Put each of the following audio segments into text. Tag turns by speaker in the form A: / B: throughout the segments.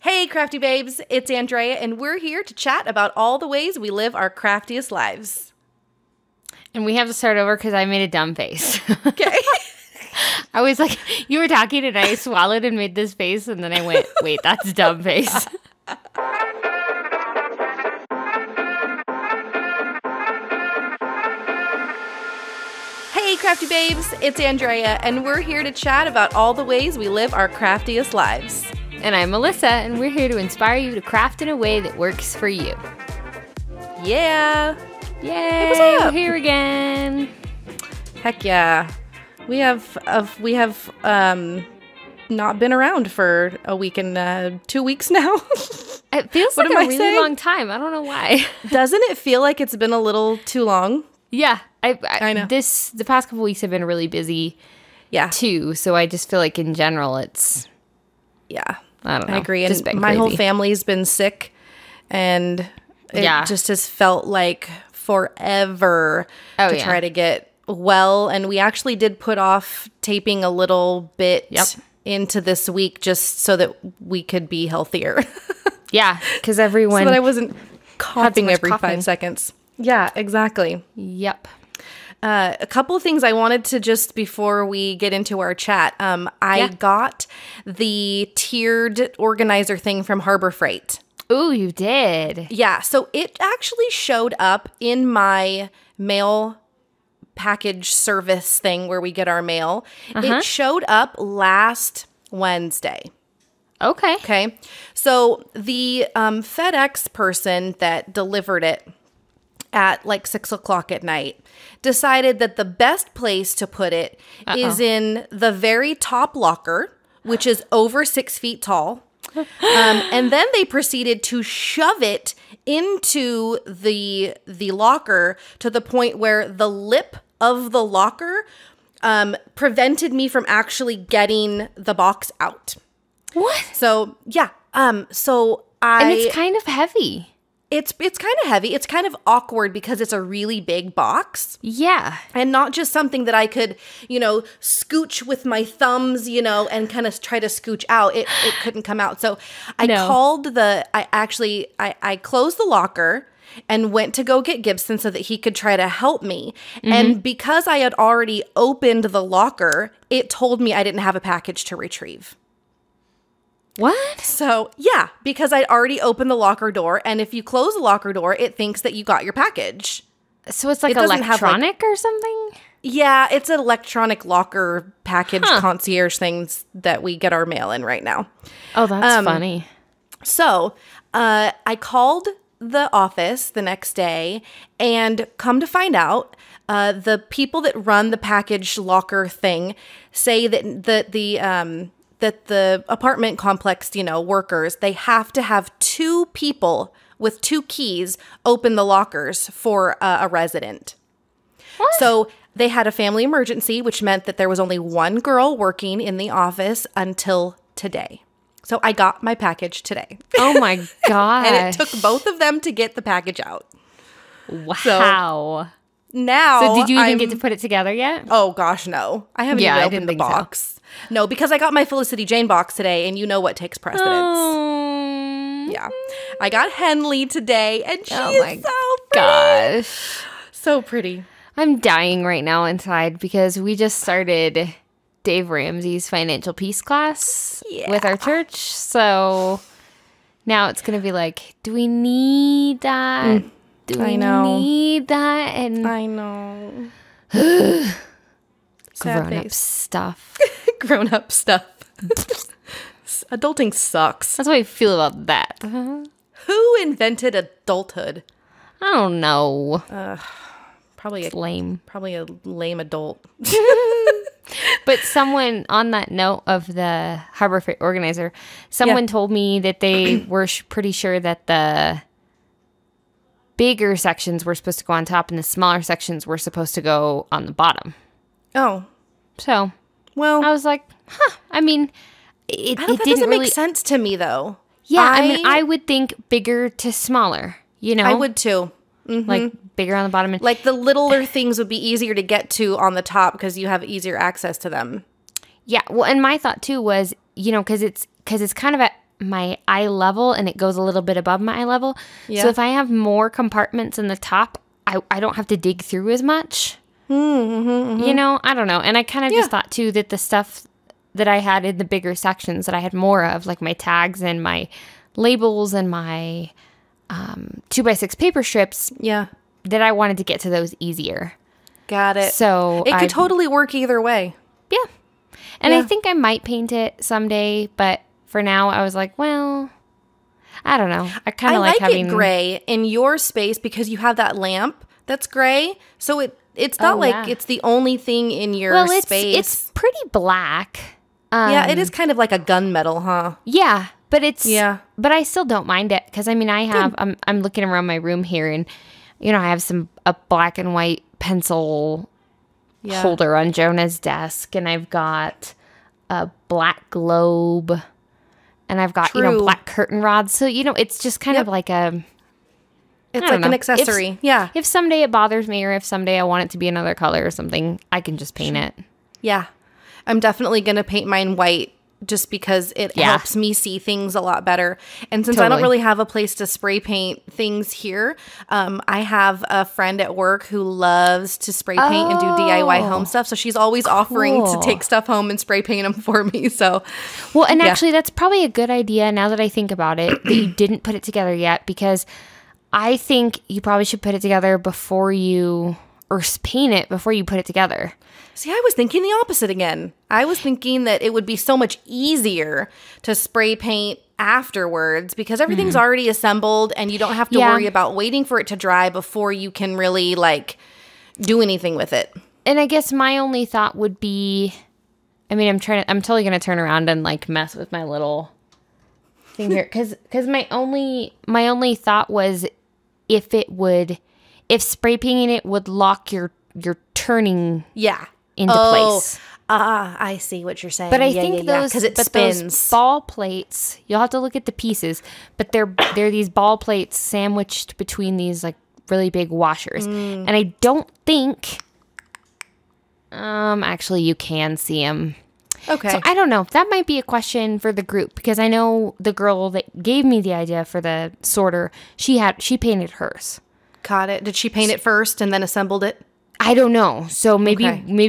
A: Hey, crafty babes, it's Andrea, and we're here to chat about all the ways we live our craftiest lives.
B: And we have to start over because I made a dumb face.
A: Okay.
B: I was like, you were talking and I swallowed and made this face, and then I went, wait, that's dumb face.
A: Hey, crafty babes, it's Andrea, and we're here to chat about all the ways we live our craftiest lives.
B: And I'm Melissa, and we're here to inspire you to craft in a way that works for you.
A: Yeah.
B: Yay,
A: Hey, what's up?
B: we're here again.
A: Heck yeah. We have not been around for a week and 2 weeks now.
B: It feels
A: What
B: like
A: am
B: a
A: I
B: really
A: saying?
B: long time. I don't know why.
A: Doesn't it feel like it's been a little too long?
B: Yeah,
A: I know.
B: The past couple weeks have been really busy
A: Yeah.
B: too, so I just feel like in general it's,
A: Yeah.
B: I don't know.
A: I agree.
B: Just
A: And
B: been
A: my whole
B: crazy.
A: family's been sick, and it
B: Yeah.
A: just has felt like forever to
B: yeah.
A: try to get well. And we actually did put off taping a little bit
B: Yep.
A: into this week just so that we could be healthier.
B: Yeah, because everyone...
A: So that I wasn't coughing
B: much
A: every
B: coughing.
A: 5 seconds. Yeah, exactly.
B: Yep.
A: A couple of things I wanted to just before we get into our chat. I got the tiered organizer thing from Harbor Freight.
B: Ooh, you did.
A: Yeah, so it actually showed up in my mail package service thing where we get our mail. It showed up last Wednesday.
B: Okay.
A: Okay, so the FedEx person that delivered it at like 6 o'clock at night decided that the best place to put it is in the very top locker, which is over 6 feet tall. And then they proceeded to shove it into the locker to the point where the lip of the locker prevented me from actually getting the box out.
B: What?
A: So yeah,
B: And it's kind of heavy.
A: It's kind of heavy. It's kind of awkward because it's a really big box.
B: Yeah.
A: And not just something that I could, scooch with my thumbs, and kind of try to scooch out. It couldn't come out. So I called I closed the locker and went to go get Gibson so that he could try to help me. And because I had already opened the locker, it told me I didn't have a package to retrieve.
B: What?
A: So, yeah, because I'd already opened the locker door, and if you close the locker door, it thinks that you got your package.
B: So it's like
A: It doesn't have,
B: electronic or something?
A: Yeah, it's an electronic locker package concierge things that we get our mail in right now.
B: Oh, that's funny.
A: So, I called the office the next day, and come to find out, the people that run the package locker thing say that the apartment complex, workers, they have to have 2 people with 2 keys open the lockers for a resident.
B: What?
A: So they had a family emergency, which meant that there was only 1 girl working in the office until today. So I got my package today.
B: Oh my god.
A: And it took both of them to get the package out.
B: Wow.
A: Now,
B: So did you even get to put it together yet?
A: Oh gosh, no. I haven't
B: Yeah, I
A: even
B: didn't
A: opened the
B: think so.
A: box. No, because I got my Felicity Jane box today, and you know what takes precedence. Yeah. I got Henley today, and she is so pretty.
B: Gosh.
A: So pretty.
B: I'm dying right now inside because we just started Dave Ramsey's financial peace class with our church. So now it's going to be like, do we need that? Do we need that? And
A: I know.
B: grown-up stuff.
A: Grown-up stuff. Adulting sucks.
B: That's what I feel about that.
A: Who invented adulthood?
B: I don't know.
A: Probably
B: It's lame.
A: Probably a lame adult.
B: But someone, on that note of the Harbor Freight organizer, someone told me that they were pretty sure that the bigger sections were supposed to go on top and the smaller sections were supposed to go on the bottom.
A: Oh.
B: So,
A: Well,
B: I was like, I mean, it
A: that
B: didn't
A: doesn't
B: really
A: make sense to me, though.
B: Yeah, I mean, I would think bigger to smaller,
A: I would too.
B: Like bigger on the bottom. And
A: Like the littler things would be easier to get to on the top because you have easier access to them.
B: yeah, well, and my thought too was, because it's kind of at my eye level and it goes a little bit above my eye level.
A: Yeah.
B: So if I have more compartments in the top, I don't have to dig through as much. You know, I don't know. And I kind of just thought too that the stuff that I had in the bigger sections that I had more of, like my tags and my labels and my 2x6 paper strips, that I wanted to get to those easier.
A: Got it.
B: So
A: it could totally work either way.
B: Yeah. And I think I might paint it someday, but for now I was like, well, I don't know. I kind of like having
A: it gray in your space because you have that lamp that's gray. So it's not like it's the only thing in your space.
B: It's pretty black.
A: Yeah, it is kind of like a gunmetal, huh?
B: Yeah, but but I still don't mind it because I mean I have I'm looking around my room here and you know I have a black and white pencil holder on Jonah's desk, and I've got a black globe, and I've got black curtain rods. So it's just kind of like an
A: accessory.
B: If someday it bothers me, or if someday I want it to be another color or something, I can just paint it.
A: Yeah, I'm definitely gonna paint mine white. Just because it helps me see things a lot better. And since I don't really have a place to spray paint things here, I have a friend at work who loves to spray paint and do DIY home stuff. So she's always offering to take stuff home and spray paint them for me. So,
B: well, and actually that's probably a good idea now that I think about it, that you didn't put it together yet, because I think you probably should put it together or paint it before you put it together.
A: See, I was thinking the opposite again. I was thinking that it would be so much easier to spray paint afterwards because everything's already assembled and you don't have to worry about waiting for it to dry before you can really do anything with it.
B: And I guess my only thought would be, I mean, I'm totally going to turn around and mess with my little thing here. Cause my only thought was if spray painting it would lock your turning into place.
A: I see what you're saying.
B: But I think
A: because it spins.
B: Those ball plates, you'll have to look at the pieces, but they're these ball plates sandwiched between these really big washers. And I don't think actually you can see them.
A: Okay.
B: So I don't know. That might be a question for the group, because I know the girl that gave me the idea for the sorter, she painted hers.
A: Got it. Did she paint it first and then assembled it?
B: I don't know. So maybe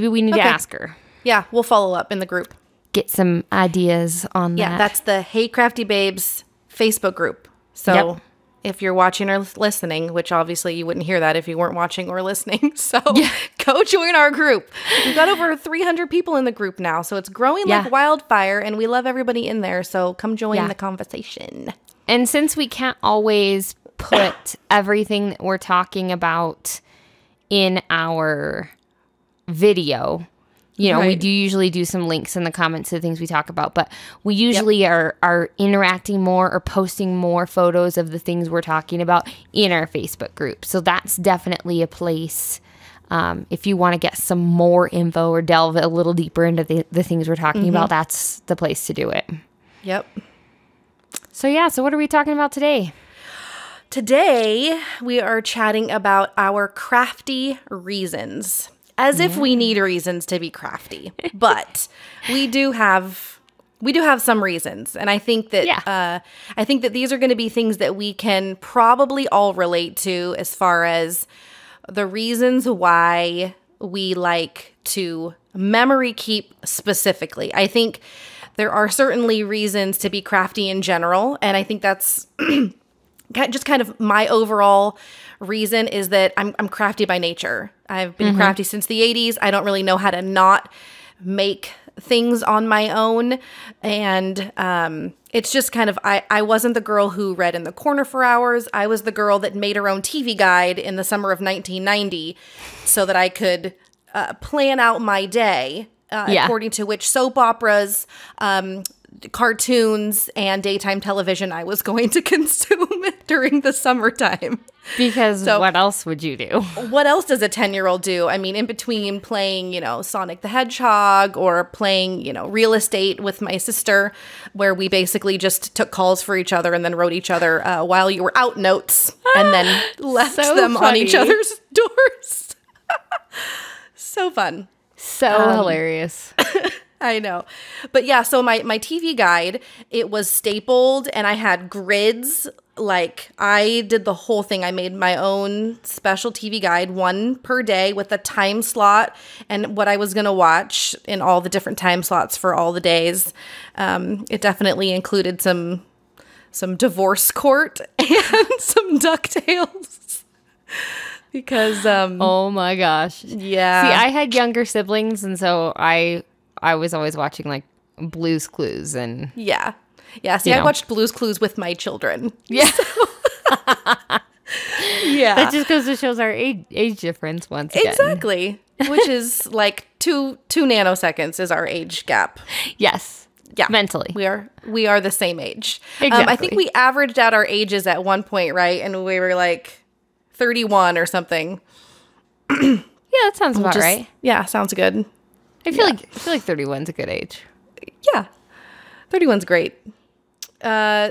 B: we need to ask her.
A: Yeah, we'll follow up in the group.
B: Get some ideas on that.
A: Yeah, that's the Hey Crafty Babes Facebook group. So if you're watching or listening, which obviously you wouldn't hear that if you weren't watching or listening, so go join our group. We've got over 300 people in the group now, so it's growing like wildfire, and we love everybody in there, so come join the conversation.
B: And since we can't always put everything that we're talking about in our video, we do usually do some links in the comments to the things we talk about, but we usually are interacting more or posting more photos of the things we're talking about in our Facebook group. So that's definitely a place if you want to get some more info or delve a little deeper into the things we're talking about. That's the place to do it.
A: Yep.
B: So what are we talking about today?
A: Today, we are chatting about our crafty reasons. As if we need reasons to be crafty. But we do have some reasons. And I think that these are going to be things that we can probably all relate to as far as the reasons why we like to memory keep specifically. I think there are certainly reasons to be crafty in general. And I think that's just kind of my overall reason is that I'm crafty by nature. I've been crafty since the 80s. I don't really know how to not make things on my own. And it's just kind of, I wasn't the girl who read in the corner for hours. I was the girl that made her own TV guide in the summer of 1990 so that I could plan out my day according to which soap operas, cartoons, and daytime television I was going to consume during the summertime.
B: Because what else would you do?
A: What else does a 10-year-old do? I mean, in between playing, Sonic the Hedgehog or playing, real estate with my sister, where we basically just took calls for each other and then wrote each other while you were out notes and then left them on each other's doors. So fun.
B: So hilarious.
A: I know. But yeah, so my TV guide, it was stapled and I had grids. Like I did the whole thing. I made my own special TV guide, one per day with a time slot and what I was going to watch in all the different time slots for all the days. It definitely included some divorce court and some DuckTales. Because
B: oh my gosh.
A: yeah.
B: See, I had younger siblings, and so I was always watching like Blue's Clues and
A: Yeah. Yeah, see, I watched Blue's Clues with my children.
B: yeah.
A: Yeah.
B: That just goes to shows our age difference once again.
A: Exactly. Which is like two nanoseconds is our age gap.
B: Yes.
A: Yeah.
B: Mentally.
A: We are the same age.
B: Exactly.
A: I think we averaged out our ages at one point, right? And we were like 31 or something.
B: Yeah, that sounds about right.
A: Yeah, sounds good.
B: I feel like 31's a good age.
A: Yeah. 31's great.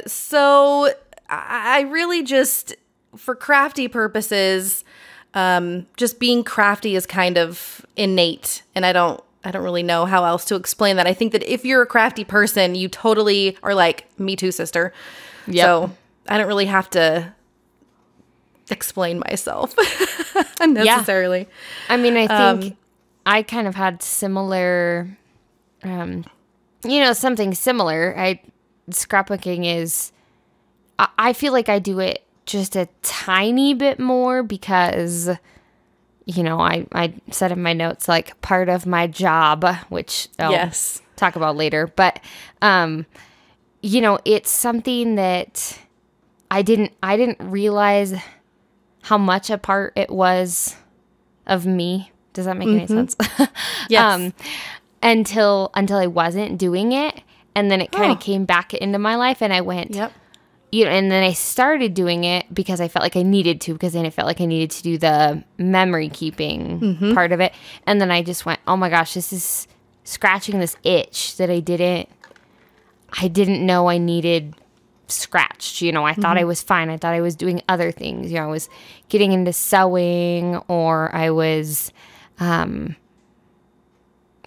A: So I really just, for crafty purposes, just being crafty is kind of innate, and I don't really know how else to explain that. I think that if you're a crafty person, you totally are like, me too, sister. Yep. So I don't really have to explain myself unnecessarily.
B: Yeah. I mean, I think I kind of had similar, something similar. Scrapbooking is, I feel like I do it just a tiny bit more because, I said in my notes, like part of my job, which I'll talk about later. But, it's something that I didn't realize how much a part it was of me. Does that make any sense?
A: Yes.
B: Until I wasn't doing it. And then it kind of came back into my life and I went,
A: yep.
B: And then I started doing it because I felt like I needed to, because then it felt like I needed to do the memory keeping part of it. And then I just went, oh my gosh, this is scratching this itch that I didn't know I needed scratched. I thought I was fine. I thought I was doing other things. I was getting into sewing, or I was, I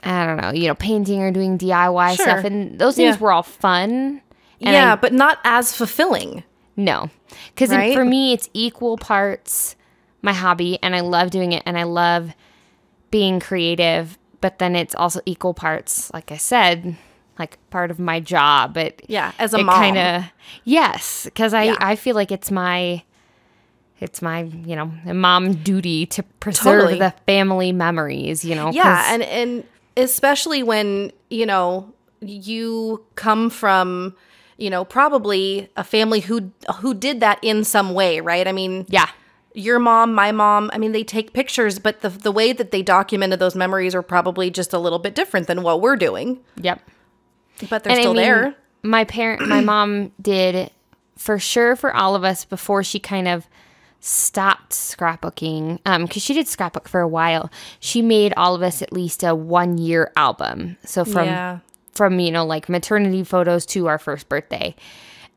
B: don't know, painting or doing DIY stuff. And those things were all fun. And
A: but not as fulfilling.
B: No. Because for me, it's equal parts my hobby, and I love doing it, and I love being creative. But then it's also equal parts, like I said, like part of my job.
A: As a mom.
B: Yes. Because I feel like it's my mom duty to preserve the family memories,
A: Yeah, and especially when, you come from, probably a family who did that in some way, right? I mean, your mom, my mom, I mean, they take pictures, but the way that they documented those memories are probably just a little bit different than what we're doing.
B: Yep.
A: But they're still there.
B: My mom did for sure for all of us before she kind of stopped scrapbooking, because she did scrapbook for a while. She made all of us at least a 1-year album. So from like maternity photos to our first birthday.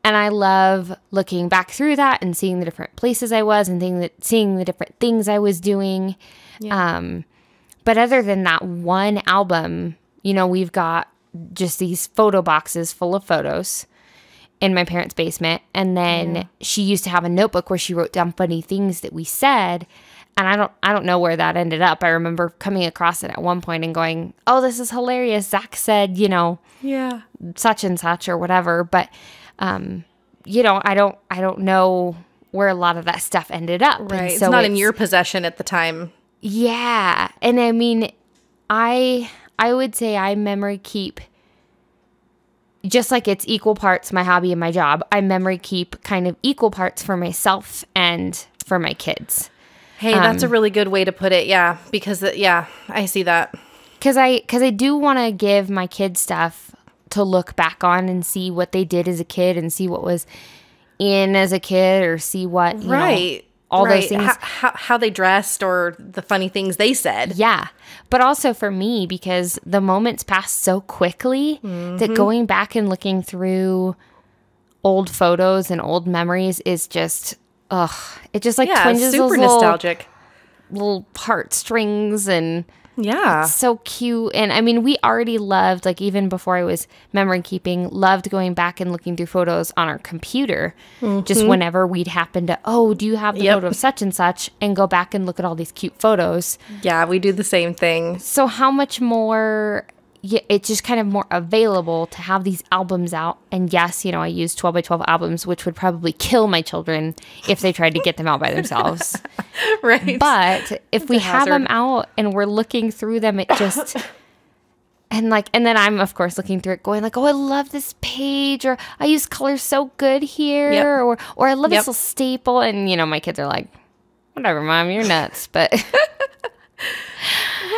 B: And I love looking back through that and seeing the different places I was and seeing the different things I was doing. Yeah. But other than that one album, we've got just these photo boxes full of photos in my parents' basement. And then she used to have a notebook where she wrote down funny things that we said. And I don't know where that ended up. I remember coming across it at one point and going, oh, this is hilarious. Zach said, such and such or whatever. But, I don't know where a lot of that stuff ended up.
A: Right.
B: So
A: it's not in your possession at the time.
B: Yeah. And I mean, I would say I memory keep, just like it's equal parts my hobby and my job, I memory keep kind of equal parts for myself and for my kids.
A: Hey, that's a really good way to put it. Yeah, because I see that.
B: Because I do want to give my kids stuff to look back on and see what they did as a kid and see what was in as a kid, or see what all those things,
A: how they dressed or the funny things they said.
B: Yeah, but also for me, because the moments pass so quickly that going back and looking through old photos and old memories is just. Ugh, it just like twinges
A: super
B: those
A: nostalgic
B: little heartstrings, and
A: Yeah.
B: So cute. And I mean, we already loved, like even before I was memory keeping, loved going back and looking through photos on our computer. Just whenever we'd happen to, oh, do you have the photo of such and such? And go back and look at all these cute photos.
A: Yeah, we do the same thing.
B: So how much more, it's just kind of more available to have these albums out. And yes, I use 12 by 12 albums, which would probably kill my children if they tried to get them out by themselves.
A: Right.
B: But if we have them out and we're looking through them, it just, and then I'm of course looking through it going like, oh, I love this page, or I use colors so good here, or I love this little staple. And, my kids are like, whatever, Mom, you're nuts. But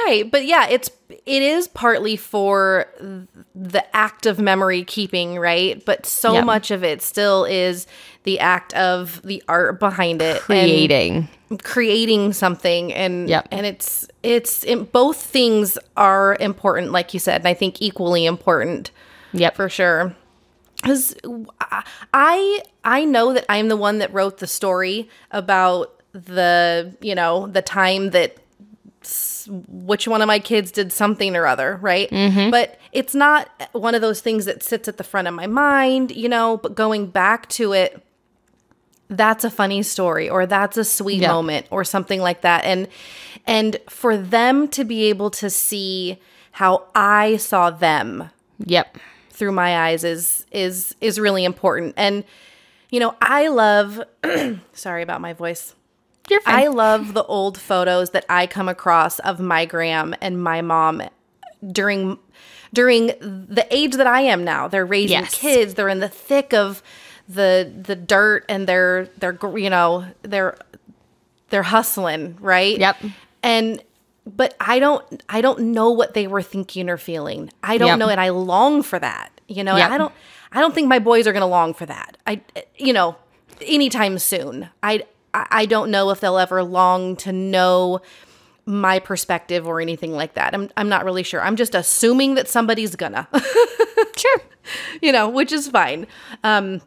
A: right. But yeah, it is partly for the act of memory keeping, right? But so much of it still is the act of the art behind it. Creating something. And both things are important, like you said, and I think equally important.
B: Yep.
A: For sure. Because I know that I'm the one that wrote the story about the time that which one of my kids did something or other, right? But it's not one of those things that sits at the front of my mind, but going back to it, that's a funny story, or that's a sweet moment, or something like that. And for them to be able to see how I saw them through my eyes is really important. And I love sorry about my voice.
B: You're fine.
A: I love the old photos that I come across of my gram and my mom during the age that I am now. They're raising kids. They're in the thick of the dirt, and they're hustling, right?
B: Yep.
A: But I don't know what they were thinking or feeling. I don't know, and I long for that. And I don't think my boys are going to long for that. Anytime soon. I don't know if they'll ever long to know my perspective or anything like that. I'm not really sure. I'm just assuming that somebody's gonna. Sure. Which is fine. And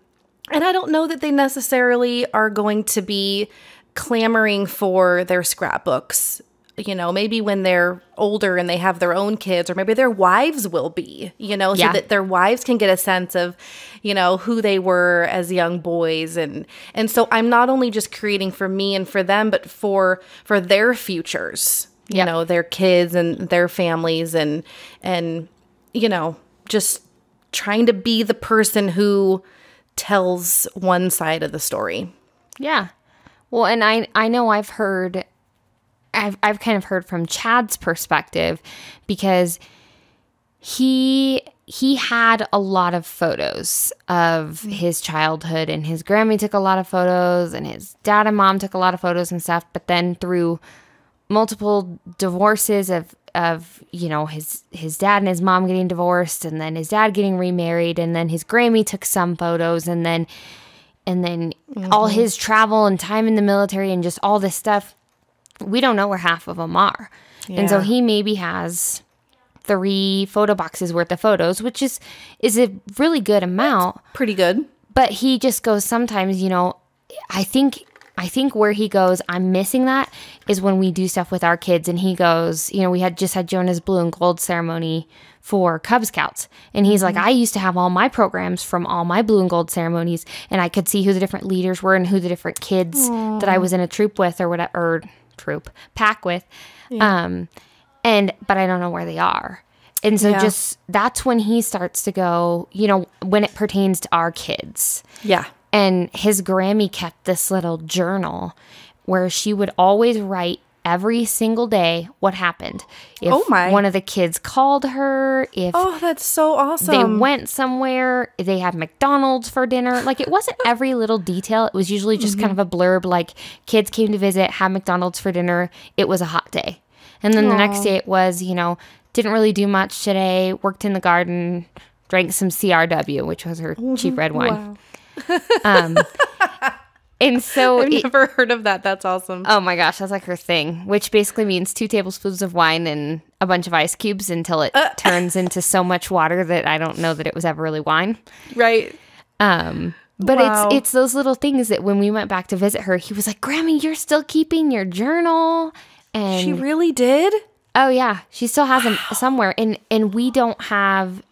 A: I don't know that they necessarily are going to be clamoring for their scrapbooks. Maybe when they're older and they have their own kids, or maybe their wives will be, so that their wives can get a sense of, who they were as young boys. And so I'm not only just creating for me and for them, but for their futures, their kids and their families, and just trying to be the person who tells one side of the story.
B: Yeah. Well, and I know I've kind of heard from Chad's perspective, because he had a lot of photos of his childhood, and his Grammy took a lot of photos, and his dad and mom took a lot of photos and stuff. But then through multiple divorces of his dad and his mom getting divorced, and then his dad getting remarried, and then his Grammy took some photos, and then all his travel and time in the military and just all this stuff. We don't know where half of them are. Yeah. And so he maybe has 3 photo boxes worth of photos, which is a really good amount.
A: That's pretty good.
B: But he just goes sometimes, I think where he goes, I'm missing that, is when we do stuff with our kids. And he goes, we had Jonah's blue and gold ceremony for Cub Scouts. And he's like, I used to have all my programs from all my blue and gold ceremonies, and I could see who the different leaders were and who the different kids that I was in a troop with or whatever, pack with. Yeah. But I don't know where they are. And so just, that's when he starts to go, when it pertains to our kids. Yeah. And his Grammy kept this little journal where she would always write every single day what happened. If one of the kids called her, if
A: that's so awesome.
B: They went somewhere, they had McDonald's for dinner. Like, it wasn't every little detail. It was usually just kind of a blurb, like, kids came to visit, had McDonald's for dinner. It was a hot day. And then the next day it was, didn't really do much today, worked in the garden, drank some CRW, which was her cheap red wine. Wow. And so
A: I've never heard of that. That's awesome.
B: Oh my gosh, that's like her thing, which basically means 2 tablespoons of wine and a bunch of ice cubes until it turns into so much water that I don't know that it was ever really wine.
A: Right.
B: But it's those little things that when we went back to visit her, he was like, Grammy, you're still keeping your journal. And
A: she really did?
B: Oh yeah, she still has them somewhere, and we don't have,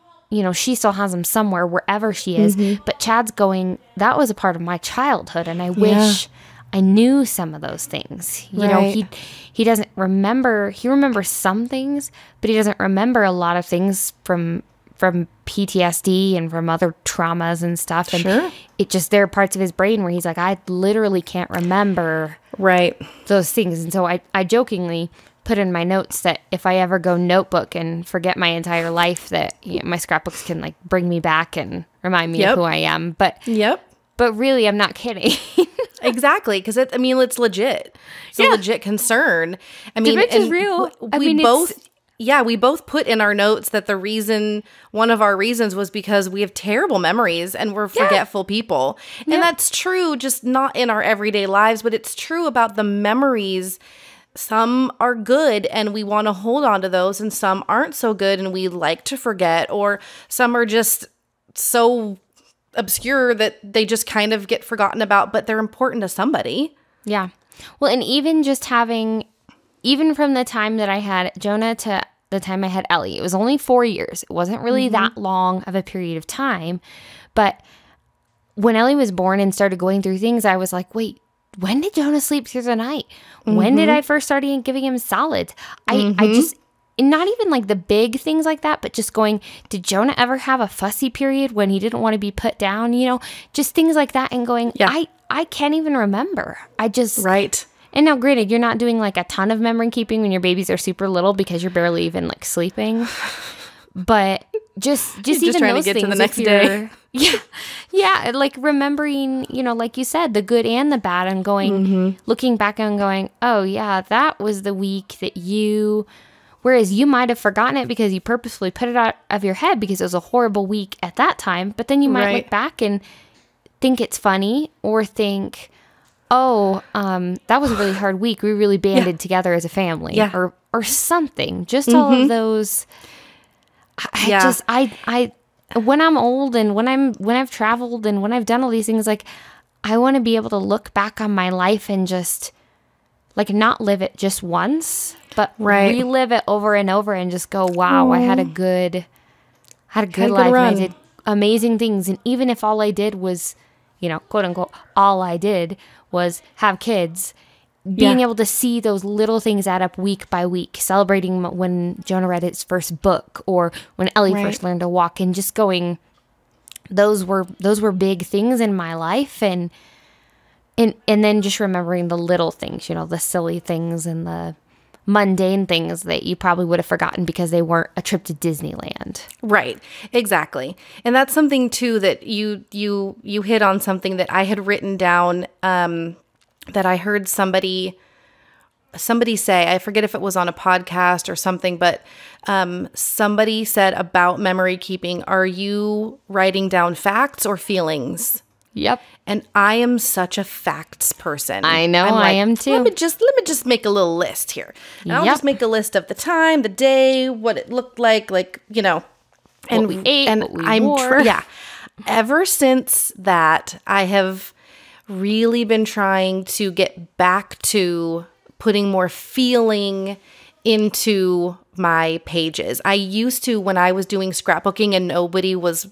B: she still has them somewhere wherever she is. But Chad's going, that was a part of my childhood, and I wish I knew some of those things. You know, he doesn't remember. He remembers some things, but he doesn't remember a lot of things from PTSD and from other traumas and stuff. And it just, there are parts of his brain where he's like, I literally can't remember those things. And so I jokingly put in my notes that if I ever go notebook and forget my entire life, that my scrapbooks can like bring me back and remind me of who I am. But really, I'm not kidding.
A: Exactly, because it's legit. It's a legit concern. I mean,
B: Dementia's real.
A: We both put in our notes that one of our reasons was because we have terrible memories and we're forgetful people. And that's true, just not in our everyday lives, but it's true about the memories. Some are good and we want to hold on to those, and some aren't so good and we like to forget, or some are just so obscure that they just kind of get forgotten about, but they're important to somebody. Yeah.
B: Well, and even just even from the time that I had Jonah to the time I had Ellie, it was only 4 years. It wasn't really that long of a period of time. But when Ellie was born and started going through things, I was like, wait, when did Jonah sleep through the night? When did I first start giving him solids? I just, not even like the big things like that, but just going, did Jonah ever have a fussy period when he didn't want to be put down? Just things like that, and going, I can't even remember. And now, granted, you're not doing like a ton of memory keeping when your babies are super little because you're barely even like sleeping. But just even
A: trying
B: those
A: to get
B: things
A: to the next day.
B: Yeah, like remembering, like you said, the good and the bad, and going, looking back and going, oh yeah, that was the week that whereas you might have forgotten it because you purposefully put it out of your head because it was a horrible week at that time, but then you might look back and think it's funny, or think, oh, that was a really hard week. We really banded together as a family, or something. Just all of those. I when I'm old and when I've traveled and when I've done all these things, like, I want to be able to look back on my life and just like not live it just once, but relive it over and over and just go, wow, I had a good life. And I did amazing things. And even if all I did was, quote unquote, all I did was have kids, being able to see those little things add up week by week, celebrating when Jonah read his first book, or when Ellie first learned to walk, and just going, those were big things in my life. And then just remembering the little things, the silly things and the mundane things that you probably would have forgotten because they weren't a trip to Disneyland.
A: Right. Exactly. And that's something too that you hit on, something that I had written down, that I heard somebody say. I forget if it was on a podcast or something, but somebody said about memory keeping, are you writing down facts or feelings?
B: Yep.
A: And I am such a facts person.
B: I know, I am too.
A: Let me just make a little list here. And I'll just make a list of the time, the day, what it looked like, and
B: what we ate, and what we wore.
A: Ever since that, I have really been trying to get back to putting more feeling into my pages. I used to, when I was doing scrapbooking and nobody was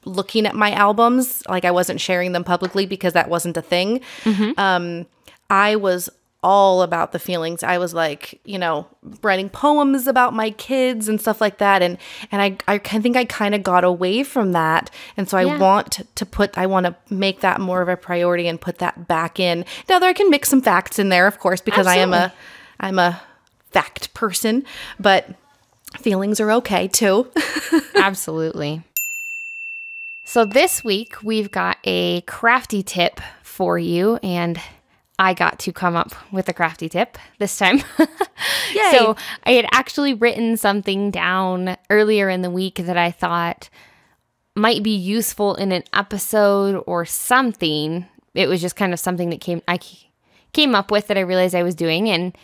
A: looking at my albums, like I wasn't sharing them publicly because that wasn't a thing. I was all about the feelings. I was like, writing poems about my kids and stuff like that. And I think I kind of got away from that. And so I want to make that more of a priority and put that back in. Now there I can mix some facts in there, of course, because I'm a fact person, but feelings are okay too.
B: Absolutely. So this week we've got a crafty tip for you, and I got to come up with a crafty tip this time.
A: Yay.
B: So I had actually written something down earlier in the week that I thought might be useful in an episode or something. It was just kind of something that I came up with that I realized I was doing, and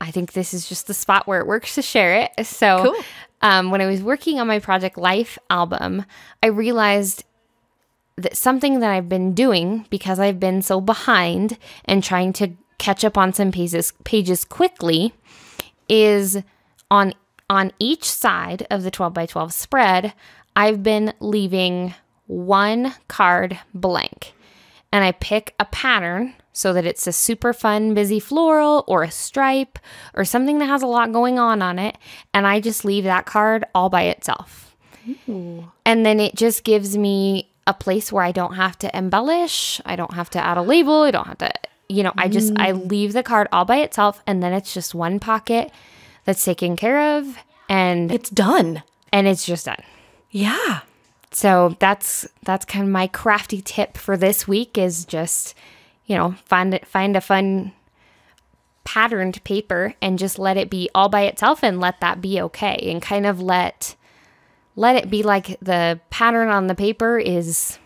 B: I think this is just the spot where it works to share it. So cool. When I was working on my Project Life album, I realized that something that I've been doing, because I've been so behind and trying to catch up on some pages quickly, is on each side of the 12 by 12 spread, I've been leaving one card blank. And I pick a pattern so that it's a super fun, busy floral or a stripe or something that has a lot going on it. And I just leave that card all by itself. Ooh. And then it just gives me a place where I don't have to embellish. I don't have to add a label. I don't have to, I leave the card all by itself. And then it's just one pocket that's taken care of. And
A: it's done.
B: And it's just done.
A: Yeah.
B: So that's kind of my crafty tip for this week is just, find a fun patterned paper and just let it be all by itself and let that be okay. And kind of let it be like the pattern on the paper is,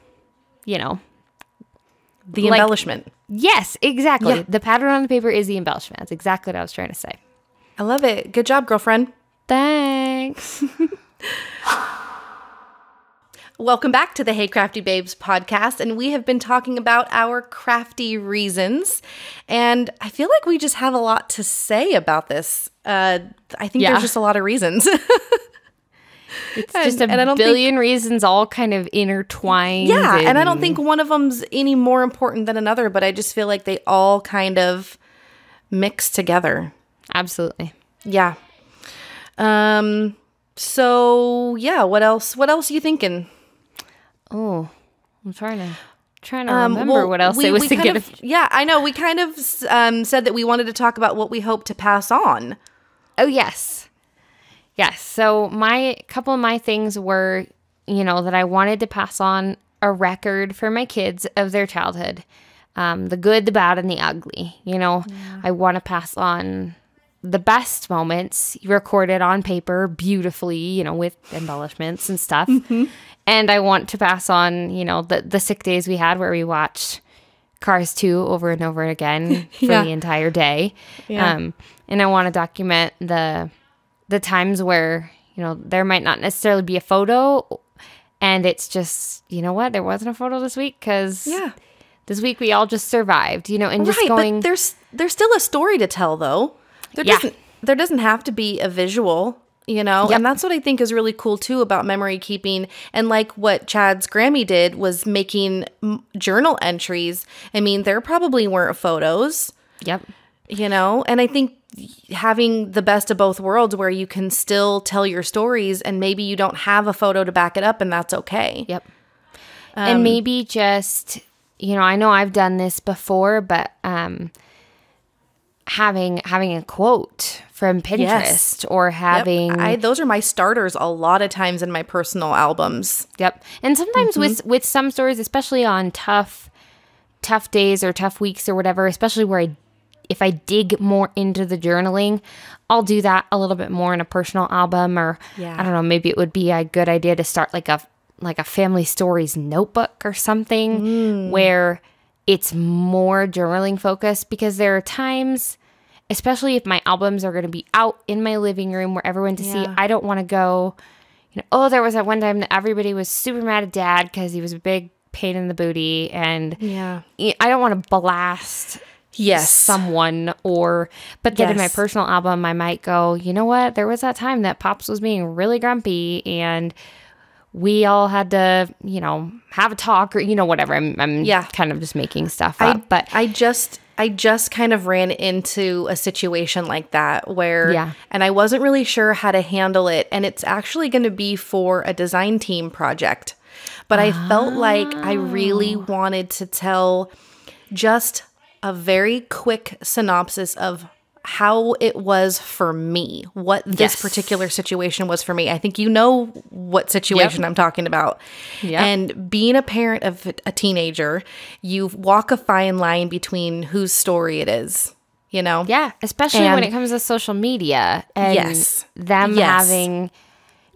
A: the embellishment.
B: Yes, exactly.
A: Yeah.
B: The pattern on the paper is the embellishment. That's exactly what I was trying to say.
A: I love it. Good job, girlfriend.
B: Thanks.
A: Welcome back to the Hey Crafty Babes podcast, and we have been talking about our crafty reasons, and I feel like we just have a lot to say about this. I think there's just a lot of reasons.
B: It's just a billion reasons all kind of intertwined.
A: Yeah, and I don't think one of them's any more important than another, but I just feel like they all kind of mix together.
B: Absolutely.
A: Yeah. So yeah, what else are you thinking?
B: Oh, I'm trying to remember what else I was thinking of.
A: Yeah, I know. We kind of said that we wanted to talk about what we hope to pass on.
B: Oh, yes. Yes. So couple of my things were, that I wanted to pass on a record for my kids of their childhood. The good, the bad, and the ugly. I want to pass on the best moments recorded on paper beautifully, with embellishments and stuff. Mm-hmm. And I want to pass on, the sick days we had where we watched Cars 2 over and over again for the entire day. Yeah. And I want to document the times where, there might not necessarily be a photo and it's just, there wasn't a photo this week because this week we all just survived, and just going.
A: But there's still a story to tell though. There doesn't have to be a visual. And that's what I think is really cool too about memory keeping. And like what Chad's Grammy did was making journal entries. I mean, there probably weren't photos.
B: Yep.
A: And I think having the best of both worlds where you can still tell your stories and maybe you don't have a photo to back it up and that's okay.
B: Yep. And maybe just, I know I've done this before, but having a quote from Pinterest or having
A: those are my starters a lot of times in my personal albums.
B: Yep. And sometimes with some stories, especially on tough days or tough weeks or whatever, especially where if I dig more into the journaling, I'll do that a little bit more in a personal album or I don't know, maybe it would be a good idea to start like a family stories notebook or something where it's more journaling focused, because there are times, especially if my albums are going to be out in my living room for everyone to see, I don't want to go, there was that one time that everybody was super mad at Dad because he was a big pain in the booty, and I don't want to blast someone but then in my personal album I might go, there was that time that Pops was being really grumpy and we all had to, have a talk or, whatever. I'm kind of just making stuff up. But
A: I just kind of ran into a situation like that where, and I wasn't really sure how to handle it. And it's actually going to be for a design team project. But I felt like I really wanted to tell just a very quick synopsis of how it was for me, what this particular situation was for me. I think you know what situation I'm talking about. Yep. And being a parent of a teenager, you walk a fine line between whose story it is,
B: Yeah, especially when it comes to social media and them having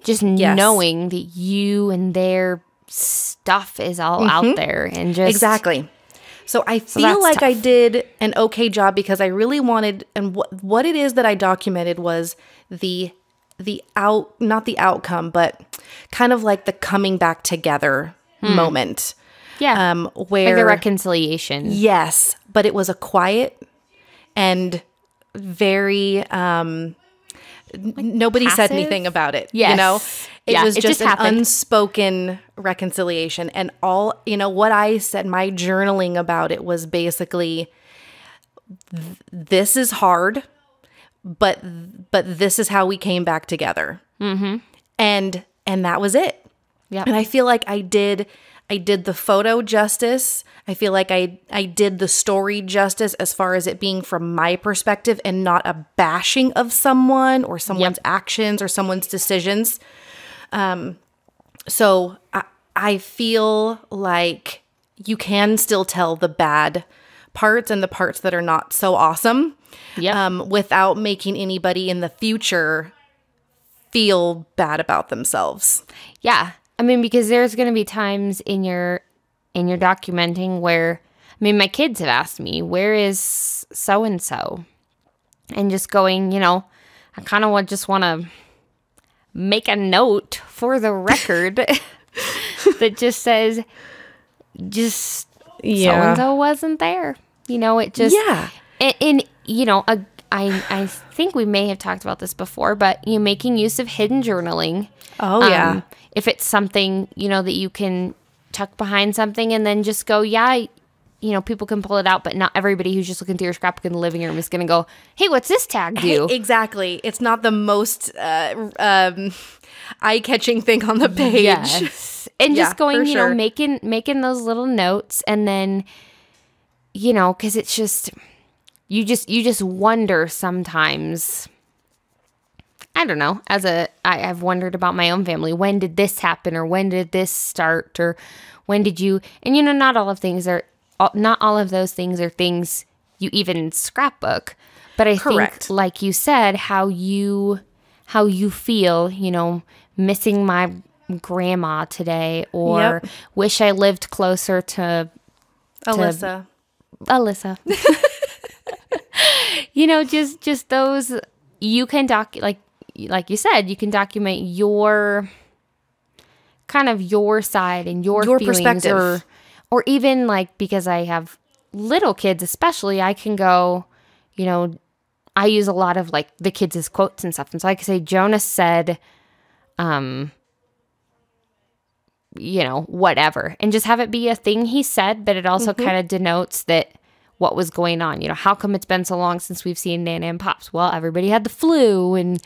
B: just knowing that you and their stuff is all out there and just...
A: Exactly. So I feel like I did an okay job because I really wanted, and what it is that I documented was not the outcome, but kind of like the coming back together moment.
B: Yeah.
A: Where
B: like the reconciliation.
A: Yes. But it was a quiet and very nobody said
B: passive?
A: anything about it.
B: Yes.
A: You know, it was
B: it
A: just an
B: happened.
A: unspoken reconciliation. And all, what I said, my journaling about it was basically, this is hard, but this is how we came back together. Mm-hmm. And that was it.
B: Yeah.
A: And I feel like I did the photo justice. I feel like I did the story justice as far as it being from my perspective and not a bashing of someone or someone's actions or someone's decisions. So I feel like you can still tell the bad parts and the parts that are not so awesome, without making anybody in the future feel bad about themselves.
B: Yeah. I mean, because there's going to be times in your documenting where, I mean, my kids have asked me, where is so-and-so? And just going, I kind of just want to make a note for the record that just says, so-and-so wasn't there. It just, and I think we may have talked about this before, but making use of hidden journaling.
A: Oh, yeah.
B: If it's something, that you can tuck behind something and then just go, people can pull it out, but not everybody who's just looking through your scrapbook in the living room is going to go, hey, what's this tag do?
A: Exactly. It's not the most eye-catching thing on the page.
B: Yes. And just going,
A: sure.
B: making those little notes, and then, because it's just, you just wonder sometimes. I don't know. I've wondered about my own family. When did this happen, or when did this start, or when did you? And not all of those things are things you even scrapbook. But I think, like you said, how you feel. Missing my grandma today, or wish I lived closer to
A: Alyssa.
B: Just those you can like you said, you can document your kind of your side and your feelings,
A: perspective.
B: Or even like, because I have little kids especially, I can go, I use a lot of like the kids as quotes and stuff. And so I can say, Jonas said, whatever, and just have it be a thing he said, but it also kind of denotes that what was going on. How come it's been so long since we've seen Nana and Pops? Well, everybody had the flu, and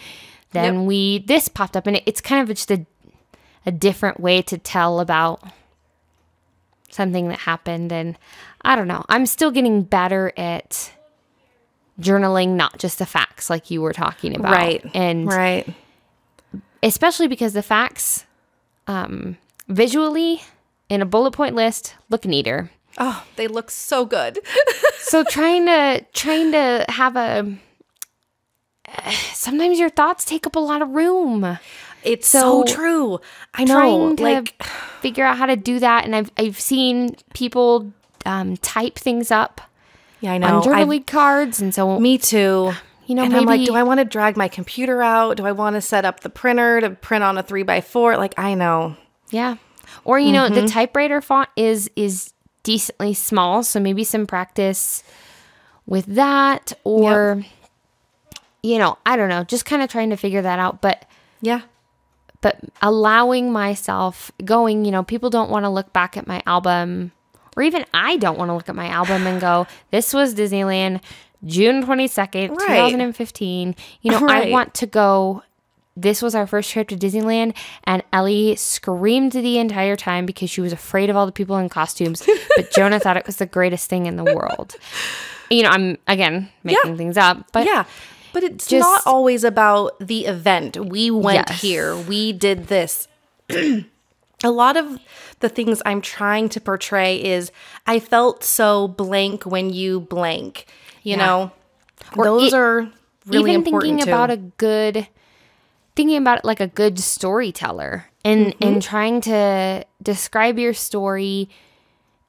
B: then this popped up, and it's kind of just a different way to tell about something that happened. And I don't know. I'm still getting better at journaling, not just the facts like you were talking about.
A: Right.
B: And especially because the facts, visually in a bullet point list, look neater.
A: Oh, they look so good.
B: So trying to have sometimes your thoughts take up a lot of room.
A: It's so true. I know.
B: Trying to figure out how to do that, and I've seen people type things up.
A: Yeah, I know.
B: On journaling cards, and so
A: me too.
B: And
A: maybe, I'm like, do I want to drag my computer out? Do I want to set up the printer to print on a 3x4? Like, I know.
B: Yeah. Or the typewriter font is decently small, so maybe some practice with that, or I don't know, just kind of trying to figure that out. But allowing myself going, people don't want to look back at my album, or even I don't want to look at my album and go, this was Disneyland June 22nd, 2015. I want to go, this was our first trip to Disneyland, and Ellie screamed the entire time because she was afraid of all the people in costumes, but Jonah thought it was the greatest thing in the world. I'm, again, making things up, but...
A: Yeah, but it's not always about the event. We went here. We did this. A lot of the things I'm trying to portray is, I felt so blank when you blank, you know? Or those are really
B: even
A: important
B: thinking about it like a good storyteller, and trying to describe your story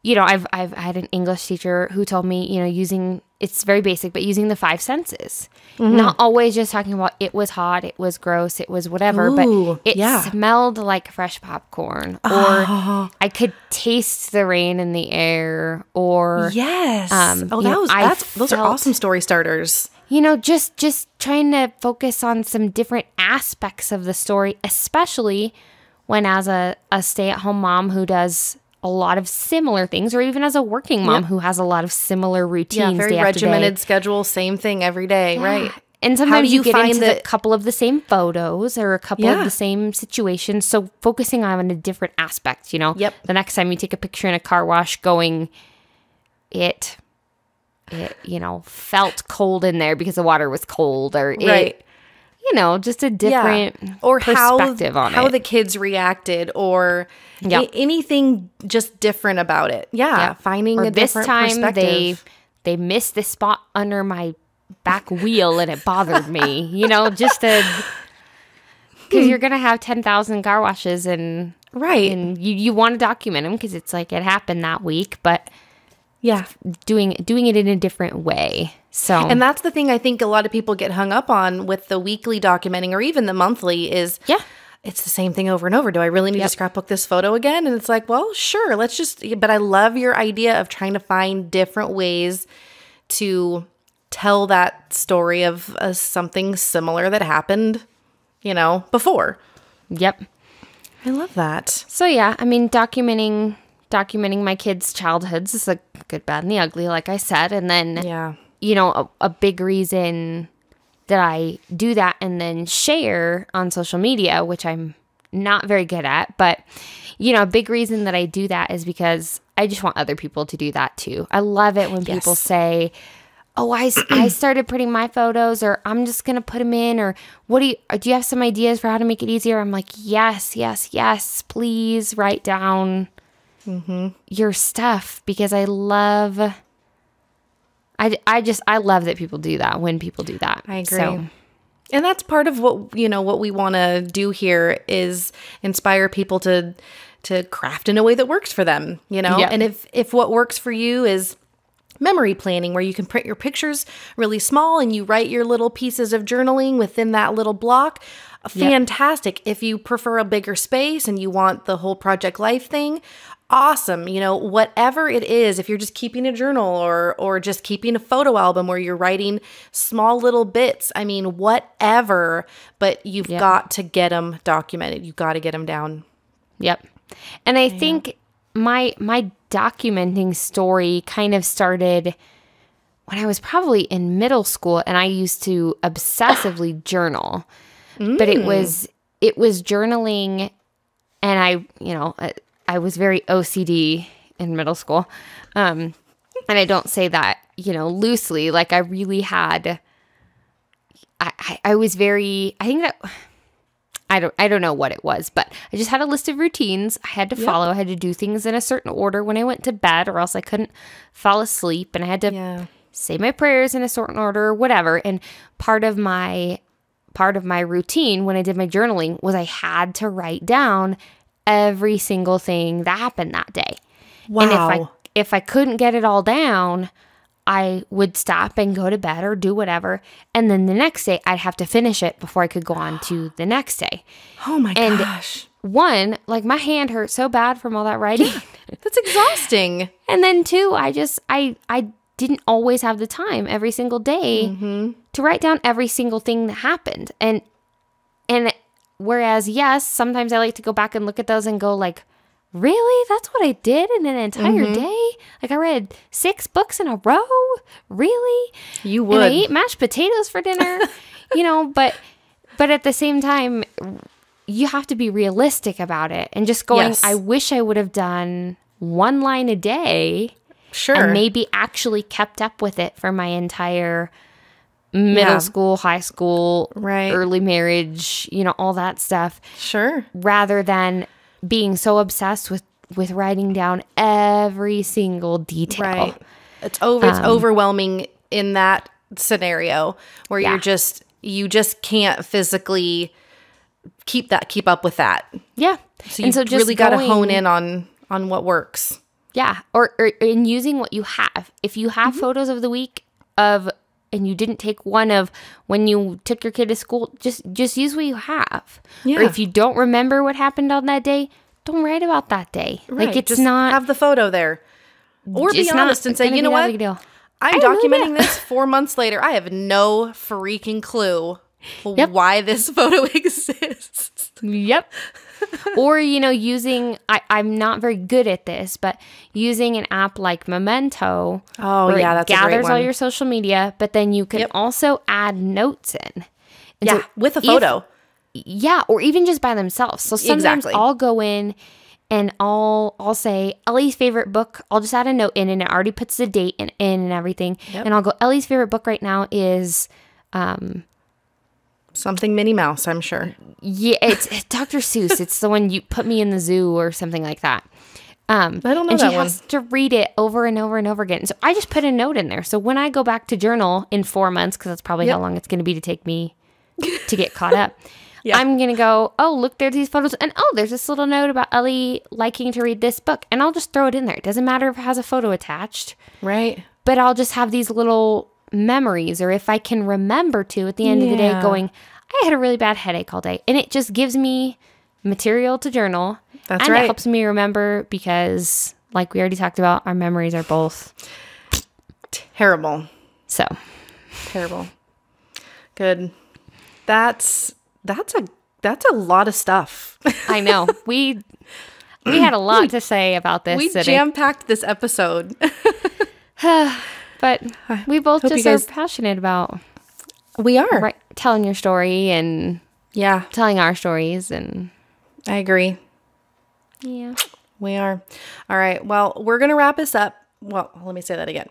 B: I've had an English teacher who told me, it's very basic, but using the 5 senses. Not always just talking about it was hot, it was gross, it was whatever,
A: Ooh,
B: but it smelled like fresh popcorn, or I could taste the rain in the air, or
A: yes. Those are awesome story starters.
B: Just trying to focus on some different aspects of the story, especially when as a stay-at-home mom who does a lot of similar things, or even as a working mom who has a lot of similar routines.
A: Very regimented schedule, same thing every day, right?
B: And sometimes you get into a couple of the same photos or a couple of the same situations. So focusing on a different aspect,
A: Yep.
B: The next time you take a picture in a car wash going, it felt cold in there because the water was cold, or just a different perspective on it.
A: How the kids reacted, or anything just different about it. Yeah, finding a different perspective.
B: This time they missed the spot under my back wheel and it bothered me. Just because you're gonna have 10,000 car washes, and you want to document them because it's like it happened that week, but doing it in a different way. So,
A: and that's the thing I think a lot of people get hung up on with the weekly documenting, or even the monthly, is it's the same thing over and over. Do I really need to scrapbook this photo again? And it's like, well, sure, but I love your idea of trying to find different ways to tell that story of something similar that happened, before.
B: Yep.
A: I love that.
B: So documenting my kids' childhoods is the good, bad, and the ugly, like I said. And then, a big reason that I do that and then share on social media, which I'm not very good at, but, a big reason that I do that is because I just want other people to do that too. I love it when people say, oh, I started putting my photos, or I'm just going to put them in, or do you have some ideas for how to make it easier? I'm like, yes, please write down your stuff, because I love that people do that, when people do that.
A: I agree. So. And that's part of what we want to do here, is inspire people to craft in a way that works for them, And if what works for you is memory planning, where you can print your pictures really small and you write your little pieces of journaling within that little block, fantastic. If you prefer a bigger space and you want the whole Project Life thing, awesome. Whatever it is, if you're just keeping a journal or just keeping a photo album where you're writing small little bits, whatever, but you've got to get them documented. You've got to get them down.
B: Yep. And I think my documenting story kind of started when I was probably in middle school, and I used to obsessively journal. But it was journaling, and I was very OCD in middle school. And I don't say that, loosely. Like, I really had, I was very, I think that, I don't know what it was, but I just had a list of routines I had to follow. I had to do things in a certain order when I went to bed, or else I couldn't fall asleep. And I had to say my prayers in a certain order, or whatever. And part of my routine when I did my journaling was I had to write down every single thing that happened that day.
A: Wow.
B: And if I couldn't get it all down, I would stop and go to bed or do whatever. And then the next day, I'd have to finish it before I could go on to the next day.
A: Oh my gosh.
B: One, like, my hand hurt so bad from all that writing.
A: That's exhausting.
B: And then two, I didn't always have the time every single day to write down every single thing that happened. And whereas, yes, sometimes I like to go back and look at those and go like, really? That's what I did in an entire day? Like, I read 6 books in a row? Really?
A: You would.
B: And I ate mashed potatoes for dinner, but at the same time, you have to be realistic about it and just going, I wish I would have done 1 line a day.
A: Sure.
B: And maybe actually kept up with it for my entire middle school, high school, early marriage, all that stuff.
A: Sure.
B: Rather than being so obsessed with writing down every single detail. Right.
A: It's overwhelming in that scenario where you just can't physically keep up with that.
B: Yeah.
A: So you really got to hone in on what works.
B: Yeah. Or in using what you have. If you have photos of the week and you didn't take one of when you took your kid to school, just use what you have.
A: Yeah.
B: Or if you don't remember what happened on that day, don't write about that day.
A: Right.
B: Like, it's
A: just
B: not.
A: have the photo there. Or be honest and say, you know what? I'm documenting this 4 months later. I have no freaking clue why this photo exists.
B: Yep. Or, using, I'm not very good at this, but using an app like Memento.
A: Oh, yeah, that's a great one.
B: Gathers all your social media, but then you can also add notes in. And
A: so with a photo.
B: Or even just by themselves. So sometimes I'll go in and I'll say Ellie's favorite book. I'll just add a note in, and it already puts the date in and everything. Yep. And I'll go, Ellie's favorite book right now is
A: something Minnie Mouse, I'm sure.
B: Yeah, it's Dr. Seuss. It's the one you put me in the zoo or something like that.
A: I don't know that one.
B: And she has to read it over and over and over again. So I just put a note in there. So when I go back to journal in 4 months, because that's probably how long it's going to be to take me to get caught up, I'm going to go, oh, look, there's these photos. And there's this little note about Ellie liking to read this book. And I'll just throw it in there. It doesn't matter if it has a photo attached.
A: Right.
B: But I'll just have these little memories, or if I can remember to at the end of the day going, I had a really bad headache all day. And it just gives me material to journal.
A: That's
B: and
A: right.
B: it helps me remember because, like we already talked about, our memories are both
A: terrible.
B: So
A: terrible. Good. That's a lot of stuff.
B: I know. We had a lot to say about this.
A: We jam-packed this episode.
B: But we both just are passionate about.
A: We are
B: telling your story and telling our stories, and
A: I agree.
B: Yeah,
A: we are. All right. Well, we're gonna wrap this up. Well, let me say that again.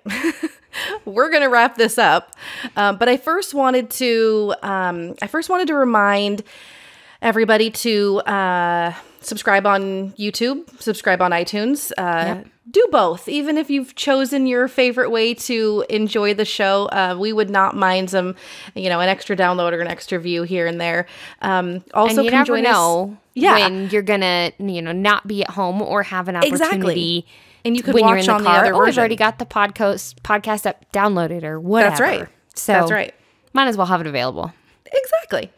A: We're gonna wrap this up, but I first wanted to remind everybody to subscribe on YouTube, subscribe on iTunes. Do both. Even if you've chosen your favorite way to enjoy the show, we would not mind some, an extra download or an extra view here and there. Also,
B: and you never know when you're gonna, not be at home or have an opportunity.
A: Exactly. And you could
B: when
A: watch
B: you're in the
A: on
B: car,
A: the other version.
B: I've already got the podcast app downloaded or whatever.
A: That's right.
B: So
A: that's right.
B: Might as well have it available.
A: Exactly.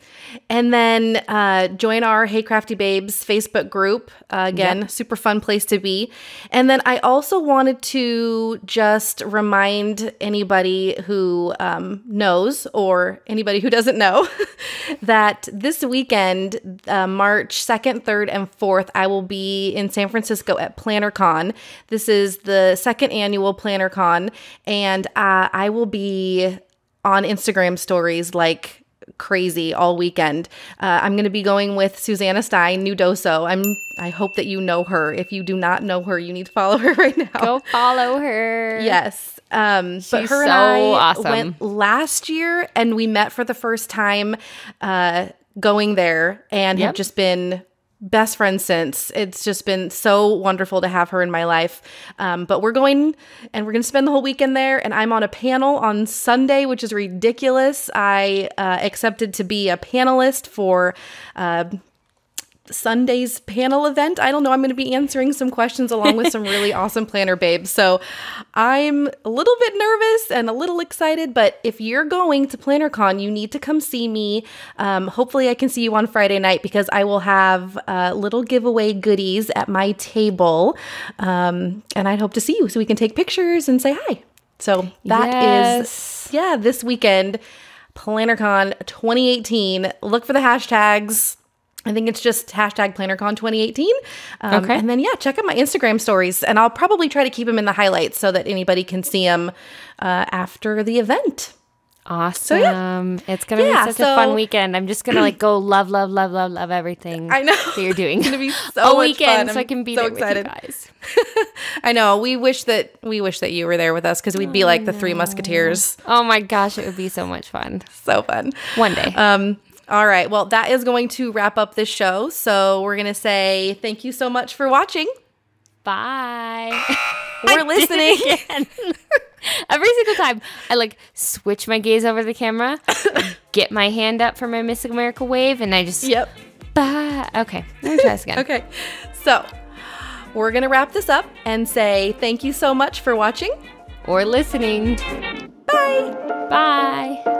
A: And then join our Hey Crafty Babes Facebook group. Again, super fun place to be. And then I also wanted to just remind anybody who knows or anybody who doesn't know that this weekend, March 2nd, 3rd, and 4th, I will be in San Francisco at PlannerCon. This is the second annual PlannerCon, and I will be on Instagram stories like crazy all weekend. I'm going to be going with Susanna Stein, Nudoso. I hope that you know her. If you do not know her, you need to follow her right now.
B: Go follow her.
A: Yes. But her and I went last year, and we met for the first time going there, and have just been best friends since. It's just been so wonderful to have her in my life. But we're going, and we're going to spend the whole weekend there. And I'm on a panel on Sunday, which is ridiculous. I accepted to be a panelist for Sunday's panel event. I don't know. I'm going to be answering some questions along with some really awesome planner babes. So I'm a little bit nervous and a little excited, but if you're going to PlannerCon, you need to come see me. Hopefully I can see you on Friday night, because I will have little giveaway goodies at my table. And I'd hope to see you so we can take pictures and say hi. So that is this weekend, PlannerCon 2018. Look for the hashtags. I think it's just hashtag PlannerCon 2018. Okay. And then, check out my Instagram stories. And I'll probably try to keep them in the highlights so that anybody can see them after the event.
B: Awesome. So, it's going to be such a fun weekend. I'm just going to go love everything
A: I know
B: that you're doing.
A: It's going to be so much
B: weekend
A: fun.
B: So I can be so there excited. With you guys.
A: I know. We wish that you were there with us, because we'd be like the Three Musketeers.
B: Oh my gosh. It would be so much fun.
A: So fun.
B: One day.
A: All right. Well, that is going to wrap up this show. So we're going to say thank you so much for watching.
B: Bye.
A: Or listening.
B: Every single time I switch my gaze over the camera, get my hand up for my Miss America wave, and I just...
A: Yep.
B: Bye. Okay. Let me try this again.
A: Okay. So we're going to wrap this up and say thank you so much for watching
B: or listening.
A: Bye.
B: Bye.